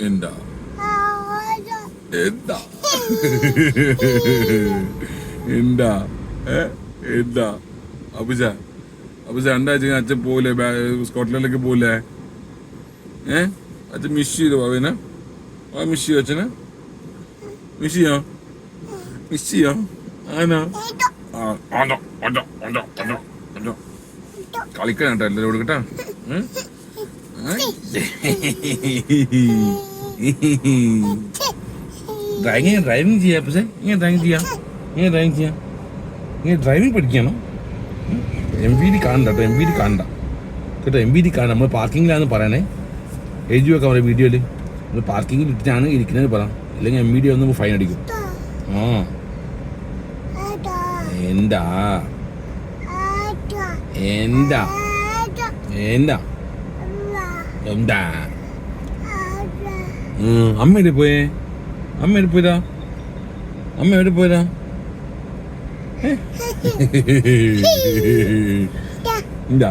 എന്താ എന്താ എന്താ എന്താ അബുജ അബുജ രണ്ടാഴ്ച അച്ഛൻ പോലെ സ്കോട്ട്ലൻഡിലേക്ക് പോലെ അച്ഛൻ മിസ് ചെയ്തു അവനെ മിസ് ചെയ്യോ അച്ഛനെ മിസ് ചെയ്യോ മിസ് ചെയ്യോ ആണോ കളിക്കണം കേട്ടോ എല്ലാവരും കൊടുക്കട്ടാ ഡ്രൈവിംഗ് ചെയ്യാം പക്ഷേ ഇങ്ങനെ ഡ്രൈവിംഗ് ചെയ്യാം ഇങ്ങനെ ഡ്രൈവിംഗ് പഠിക്കണം MVD കാണണ്ട കേട്ടോ MVD കാണണ്ട കേട്ടോ MVD കാണണ്ട നമ്മൾ പാർക്കിങ്ങിലാന്ന് പറയണേ എഴുതി വെക്കാം നമ്മുടെ വീഡിയോയിൽ നമ്മൾ പാർക്കിങ്ങിൽ ഇട്ടിട്ടാണ് ഇരിക്കുന്നത് പറയാം ഇല്ലെങ്കിൽ MVD വന്ന് ഫൈൻ അടിക്കും എന്താ എന്താ എന്താ എന്താ അമ്മ എവിടെ പോയേ അമ്മ എവിടെ പോയതാ അമ്മ എവിടെ പോയതാ എന്താ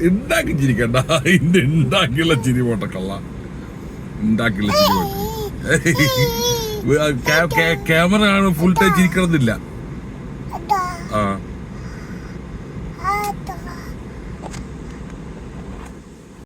ഉണ്ടാക്കി ചിരിക്കണ്ട ഇന്റെ ഉണ്ടാക്കിയുള്ള ചിരി പോട്ടക്കള്ള ഉണ്ടാക്കിയുള്ള ചിരി പോട്ടെ ക്യാമറ ആണ് ഫുൾ ടൈം ചിരിക്കണമെന്നില്ല